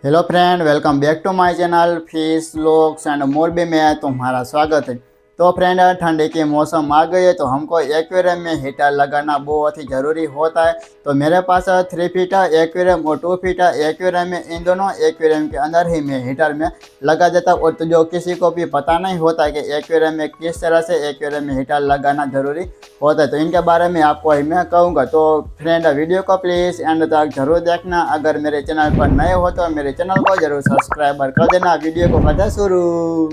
Hello friend, welcome back to my channel fish vlogs and Morbi में तुम्हारा स्वागत है। तो फ्रेंड, ठंडी के मौसम आ गई है तो हमको एक्वेरियम में हीटर लगाना बहुत ही ज़रूरी होता है। तो मेरे पास 3 फीट एक्वेरियम और 2 फीट एक्वेरियम में, इन दोनों एक्वेरियम के अंदर ही मैं हीटर में लगा देता हूँ। और तो जो किसी को भी पता नहीं होता है कि एक्वेरियम में किस तरह से एक्वेरियम में हीटर लगाना ज़रूरी होता है, तो इनके बारे में आपको ही मैं कहूँगा। तो फ्रेंड, वीडियो को प्लीज़ एंड तक जरूर देखना। अगर मेरे चैनल पर नए हो तो मेरे चैनल को जरूर सब्सक्राइब कर देना। वीडियो को करते शुरू।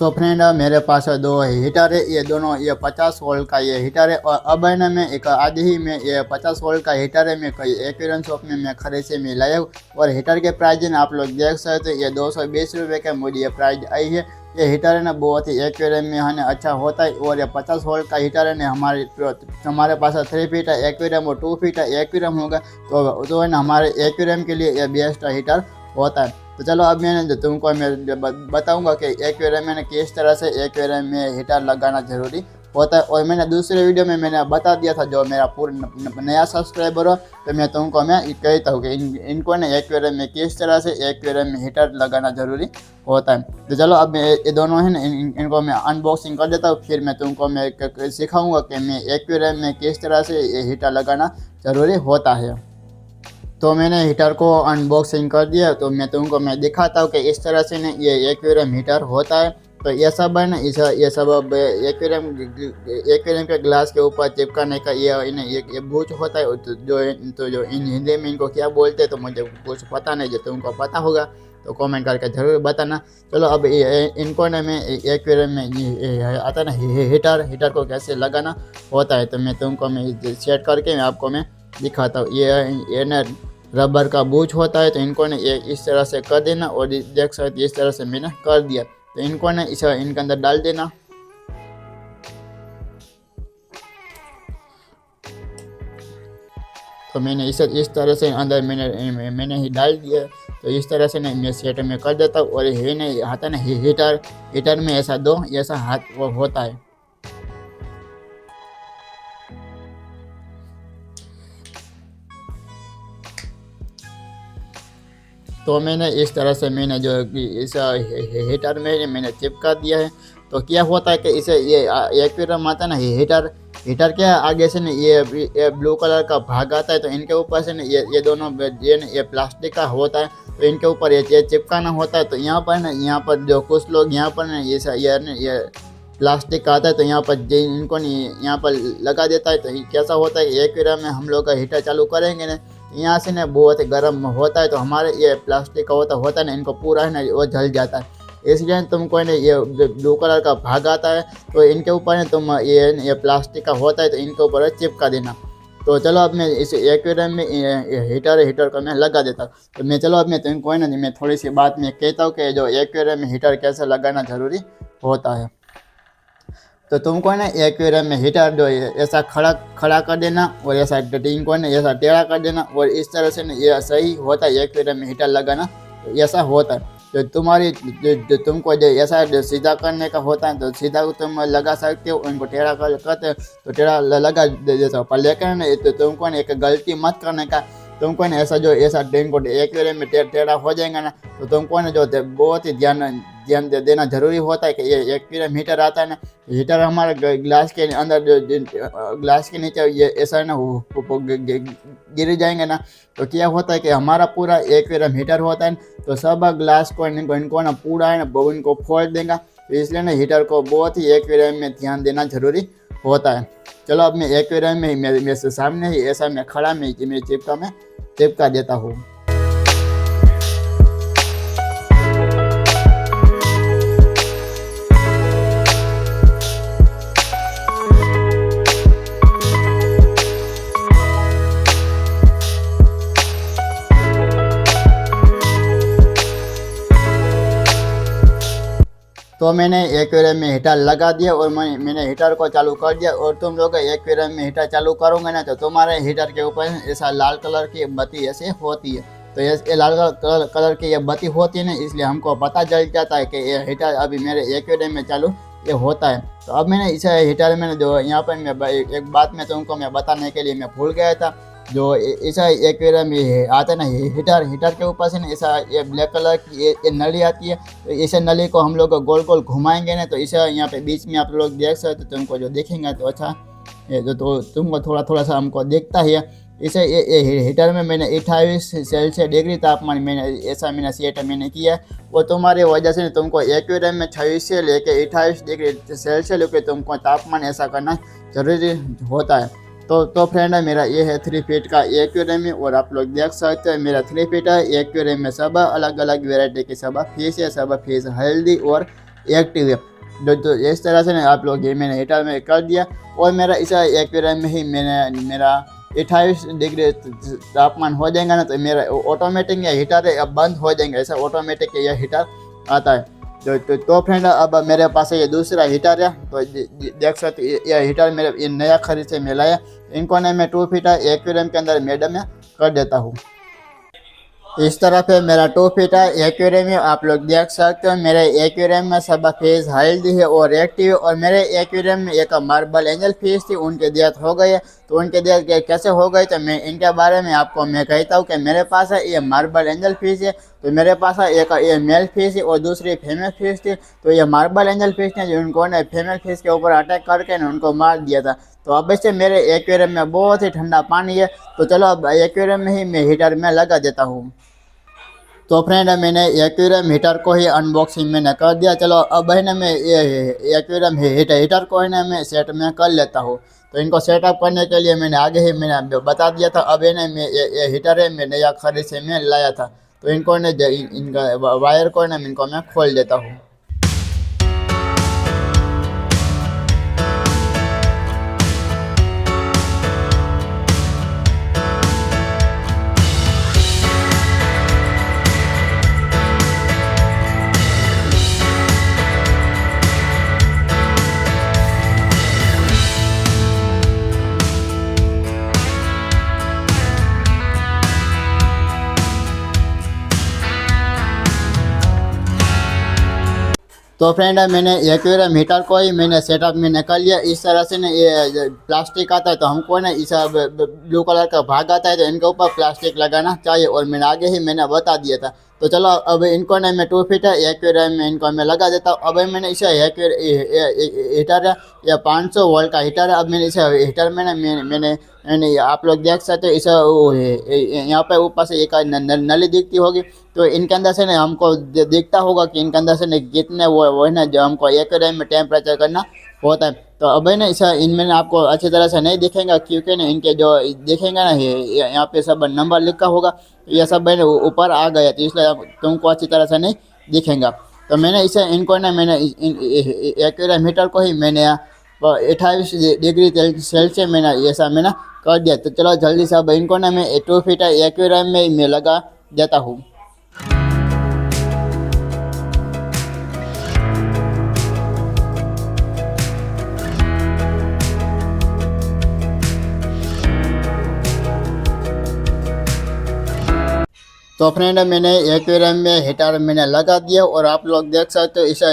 तो फ्रेंड, मेरे पास 2 हीटर है। ये दोनों 50 वोल्ट का ये हीटर है। और अब है ना, मैं एक आधी ही में ये 50 वोल्ट का हीटर है मैं कई एक्वेरियम शॉप में मैं खरीद से मैं लाया हूँ। और हीटर के प्राइस है ना, आप लोग देख सकते हैं, ये 220 रुपये का मुझे ये प्राइस आई है। ये हीटर है ना बहुत ही एक्वेरियम में है ना अच्छा होता है। और ये 50 वोल्ट का हीटर है ना, हमारे पास 3 फीट एक्वेरियम और 2 फीट एक्वेरियम होगा तो है ना हमारे एक्वेरियम के लिए ये बेस्ट हीटर होता है। तो चलो, अब मैंने तुमको मैं बताऊंगा कि एक्वेरियम में किस तरह से एक्वेरियम में हीटर लगाना ज़रूरी होता है। और मैंने दूसरे वीडियो में मैंने बता दिया था, जो मेरा पूरा नया सब्सक्राइबर हो, तो मैं तुमको मैं कहता हूँ कि इनको ना एक्वेरियम में किस तरह से एक्वेरियम में हीटर लगाना ज़रूरी होता है। तो चलो, अब मैं ये दोनों है ना इनको मैं अनबॉक्सिंग कर देता हूँ। फिर मैं तुमको मैं सिखाऊँगा कि मैं एक्वेरियम में किस तरह से हीटर लगाना ज़रूरी होता है। तो मैंने हीटर को अनबॉक्सिंग कर दिया, तो मैं तुमको मैं दिखाता हूँ कि इस तरह से ना ये एक्वेरियम हीटर होता है। तो ये सब है ना, ये सब अब एक्वेरियम के ग्लास के ऊपर चिपकाने का ये बूच होता है। जो इन हिंदी में इनको क्या बोलते हैं तो मुझे कुछ पता नहीं। जो तुमको पता होगा तो कमेंट करके ज़रूर बताना। चलो, अब इनको ना मैं एक्वेरियम में आता ना हीटर को कैसे लगाना होता है, तो मैं तुमको मैं सेट करके आपको मैं दिखाता हूँ। ये ना रबर का बूच होता है, तो इनको ना इस तरह से कर देना। और देख सकते इस तरह से मैंने कर दिया, तो इनको ना इनके अंदर डाल देना। तो मैंने इस तरह से अंदर मैंने ही डाल दिया। तो इस तरह से ना मैं सेट में कर देता हूँ। और ये नहीं आता ना हीटर में ऐसा ऐसा हाथ वो होता है। तो मैंने इस तरह से मैंने जो इस हीटर में मैंने चिपका दिया है। तो क्या होता है कि इसे ये एक्वेरियम आता है ना, हीटर के आगे से ना ये ब्लू कलर का भाग आता है। तो इनके ऊपर से ना ये दोनों ये प्लास्टिक का होता है, तो इनके ऊपर ये चिपकाना होता है। तो यहाँ पर जो कुछ लोग यहाँ पर ना ये प्लास्टिक का आता है, तो यहाँ पर इनको नहीं यहाँ पर लगा देता है। तो कैसा होता है, एक्वेरियम में हम लोग का हीटर चालू करेंगे ना, यहाँ से ना बहुत गर्म होता है। तो हमारे ये प्लास्टिक का होता है ना, इनको पूरा है ना वो जल जाता है। इसलिए तुमको ना ये ब्लू कलर का भाग आता है, तो इनके ऊपर ना तुम ये प्लास्टिक का होता है, तो इनके ऊपर चिपका देना। तो चलो, अब मैं इस एक्वेरियम में हीटर को मैं लगा देता हूँ। तो मैं चलो, अब मैं तुमको है ना मैं थोड़ी सी बात मैं कहता हूँ कि जो एक्वेरियम में हीटर कैसे लगाना ज़रूरी होता है। तो तुमको ना एक्वेरियम में हीटर जो ऐसा खड़ा कर देना, और ऐसा टिंग को ना ऐसा टेढ़ा कर देना। और इस तरह से ना ये सही होता है एक्वेरियम में हीटर लगाना, तो ऐसा होता है। तो तुमको जो ऐसा जो सीधा करने का होता है, तो सीधा तुम लगा सकते हो। उनको टेढ़ा करते तो टेढ़ा लगा देता हो। पर लेकिन तो तुमको ना एक गलती मत करने का। तुमको ना ऐसा टिंग को एक्वेरियम में टेढ़ा हो जाएगा ना, तो तुमको ना जो बहुत ही ध्यान देना जरूरी होता है कि ये एक्वेरियम हीटर आता है ना, हीटर हमारे ग्लास के अंदर ग्लास के नीचे ये ऐसा ना गिर जाएंगे ना, तो क्या होता है कि हमारा पूरा एक्वेरियम हीटर होता है, तो सब ग्लास को इनको ना पूरा है ना इनको फोड़ देगा। तो इसलिए ना हीटर को बहुत ही एक्वेरियम में ध्यान देना जरूरी होता है। चलो, अब मैं एक्वेरियम में मेरे से सामने ही ऐसा मैं खड़ा मैं चिपका देता हूँ। तो मैंने एक्वेरियम में हीटर लगा दिया और मैंने हीटर को चालू कर दिया। और तुम लोग एक्वेरियम में हीटर चालू करोगे ना, तो तुम्हारे हीटर के ऊपर ऐसा लाल कलर की बत्ती ऐसे होती है। तो ये लाल कलर की ये बत्ती होती है ना, इसलिए हमको पता चल जाता है कि ये हीटर अभी मेरे एक्वेरियम में चालू ये होता है। तो अब मैंने इसे हीटर मैंने जो यहाँ पर मैं एक बात में तुमको मैं बताने के लिए मैं भूल गया था। जो ऐसा एक्वेरियम ये आता है ना, हीटर हीटर के ऊपर से ना ऐसा ये ब्लैक कलर की ये नली आती है। तो इसे नली को हम लोग गोल गोल घुमाएंगे ना, तो इसे यहाँ पे बीच में आप लोग देख सकते हो। तुमको जो देखेंगे तो अच्छा ये तो तुमको थोड़ा थोड़ा सा हमको दिखता ही है। इसे ये हीटर में मैंने 28 सेल्सियस डिग्री तापमान मैंने सेट मैंने किया है। वो तुम्हारी वजह से तुमको एक्वेरियम में 26 से लेकर 28 डिग्री सेल्सियस लेकर तुमको तापमान ऐसा करना जरूरी होता है। तो फ्रेंड है मेरा ये है 3 फीट का एक्वेरियम है, और आप लोग देख सकते हैं मेरा 3 फीट है एक्वेरियम में सब अलग अलग वेराइटी के सब फिश है, सब फिश हेल्दी और एक्टिव है। तो इस तरह से आप लोग ये मैंने हीटर में कर दिया, और मेरा इस एक्वेरियम में ही मेरा 28 डिग्री तापमान हो जाएगा ना, तो मेरा ऑटोमेटिक ये हीटर है अब बंद हो जाएंगे, ऐसा ऑटोमेटिक ये हीटर आता है। तो फ्रेंड अब मेरे पास ये दूसरा हीटर है। तो देख सकते ये हीटर मेरे ये नया खरीद से मिला है। इनको ने मैं 2 फीट एक्वेरियम के अंदर मैडम में कर देता हूँ। इस तरफ है मेरा 2 फीट एक्वेरियम है। आप लोग देख सकते हो मेरे एक्वेरियम में सब फिश हेल्दी है और एक्टिव है। और मेरे एक्वेरियम में एक मार्बल एंजल फिश थी, उनके डेथ हो गई है। तो उनके डेथ कैसे हो गई, तो मैं इनके बारे में आपको मैं कहता हूँ कि मेरे पास है ये मार्बल एंजल फिश है। तो मेरे पास है एक ये मेल फिश है और दूसरी फीमेल फिश थी। तो ये मार्बल एंजल फिश ने जो उनको ने फीमेल फिश के ऊपर अटैक करके ना उनको मार दिया था। तो अब से मेरे एक्वेरियम में बहुत ही ठंडा पानी है। तो चलो अब एक्वेरियम में ही मैं हीटर में लगा देता हूँ। तो फ्रेंड मैंने एक्वेरियम हीटर को ही अनबॉक्सिंग मैंने कर दिया। चलो अब है ना मैं ये एक्वेरियम हीटर को है ना मैं सेट में कर लेता हूँ। तो इनको सेटअप करने के लिए मैंने आगे ही मैंने बता दिया था। अब है ना मैं ये हीटर है मैं नया खरीद से मैं लाया था। तो इनको ने इनका वायर को ना इनको मैं खोल देता हूँ। तो फ्रेंड मैंने एक्वेरियम हीटर को ही मैंने सेटअप मैंने कर लिया। इस तरह से ना ये प्लास्टिक आता है, तो हमको ना इस ब्लू कलर का भाग आता है, तो इनके ऊपर प्लास्टिक लगाना चाहिए, और मैंने आगे ही मैंने बता दिया था। तो चलो अब इनको ना मैं 2 फीट एक्वेरियम में इनको मैं लगा देता हूँ। अब मैंने इसे हीटर है या 500 वोल्ट का हीटर है। अब मैंने इसे हीटर में ना मैंने आप लोग देख सकते हो इसे यहाँ पे ऊपर से एक नली दिखती होगी। तो इनके अंदर से ना हमको दिखता होगा कि इनके अंदर से ना कितने वो है ना जो हमको एक्वेरियम में टेम्परेचर करना होता है। तो अब है ना इसे इनमें ना आपको अच्छी तरह से नहीं दिखेगा, क्योंकि ना इनके जो दिखेंगे ना यहाँ पे सब नंबर लिखा होगा, ये सब है ना ऊपर आ गया, तो इसलिए तुमको अच्छी तरह से नहीं दिखेगा। तो मैंने इसे इनको ना मैंने एक्वेरियम हीटर को ही मैंने 28 डिग्री सेल्सियस मैंने ऐसा मैंने कर दिया। तो चलो जल्दी से अब इनको ना मैं 2 फीट एक्वेरियम में मैं लगा देता हूँ। तो फ्रेंड मैंने एक्वेरियम में हीटर मैंने लगा दिया, और आप लोग देख सकते हो इसे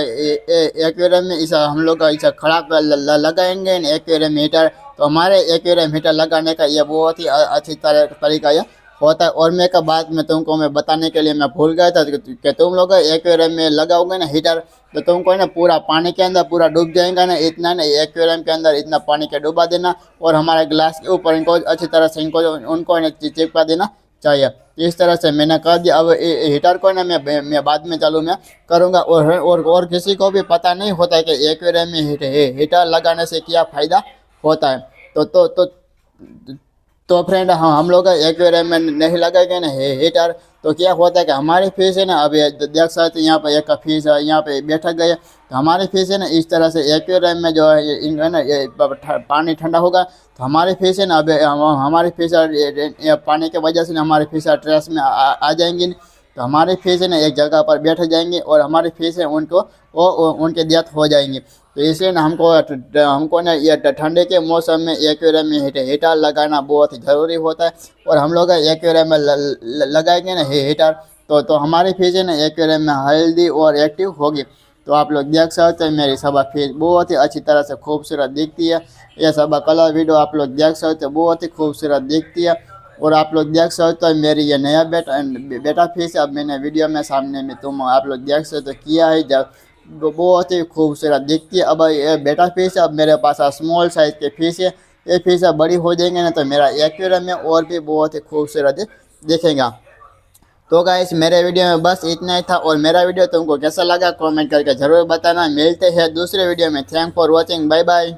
एक्वेरियम में इसे हम लोग इसे खड़ा कर लगाएंगे एक्वेरियम हीटर। तो हमारे एक्वेरियम हीटर लगाने का ये बहुत ही अच्छी तरीका ये होता है। और मैं का बात में तुमको मैं बताने के लिए मैं भूल गया था कि तुम लोग एक्वेरियम में लगाओगे ना हीटर, तो तुमको ना पूरा पानी के अंदर पूरा डूब जाएगा ना, इतना ना एक्वेरियम के अंदर इतना पानी के डुबा देना, और हमारे ग्लास के ऊपर इनको अच्छी तरह से उनको चिपका देना चाहिए। इस तरह से मैंने कर दिया। अब हीटर को ना मैं बाद में चालू मैं करूँगा। और किसी को भी पता नहीं होता है कि एक्वेरियम में हीटर लगाने से क्या फ़ायदा होता है। तो फ्रेंड हम लोग एक्वेरियम में नहीं लगाएंगे ना हीटर, तो क्या होता है कि हमारी फिश है ना, अब देख सकते यहाँ पर एक फिश यहाँ पे बैठा गया। तो हमारी फिश है ना इस तरह से एक्वेरियम में जो है ना पानी ठंडा होगा, तो हमारी फिश है ना अब हमारी फिश पानी की वजह से ना हमारी फिश ट्रेस में आ जाएंगी। तो हमारे फिश है ना एक जगह पर बैठ जाएंगे, और हमारे फिश है उनके डेथ हो जाएंगे। तो इसलिए ना हमको ना ये ठंडे के मौसम में एक्वेरियम में हीटर लगाना बहुत ही ज़रूरी होता है। और हम लोग एक्वेरियम में लगाएंगे ना हीटर, तो हमारी फिश है ना एक्वेरियम में हेल्दी और एक्टिव होगी। तो आप लोग देख सकते हैं मेरी सबा फेस बहुत ही अच्छी तरह से खूबसूरत दिखती है। यह सबा कलर वीडियो आप लोग देख सकते हो, बहुत ही खूबसूरत दिखती है। और आप लोग देख सकते हो मेरी ये नया बेटा फेस अब मैंने वीडियो में सामने में तुम आप लोग देख सकते हो किया है, जब बहुत ही खूबसूरत दिखती है। अब ये बेटा फेस अब मेरे पास स्मॉल साइज के फेस है, ये फेस अब बड़ी हो जाएंगे ना तो मेरा एक्वेरियम में और भी बहुत ही खूबसूरत दिखेगा। तो गाइस मेरे वीडियो में बस इतना ही था, और मेरा वीडियो तुमको कैसा लगा कमेंट करके ज़रूर बताना। मिलते हैं दूसरे वीडियो में। Thank for watching, bye bye.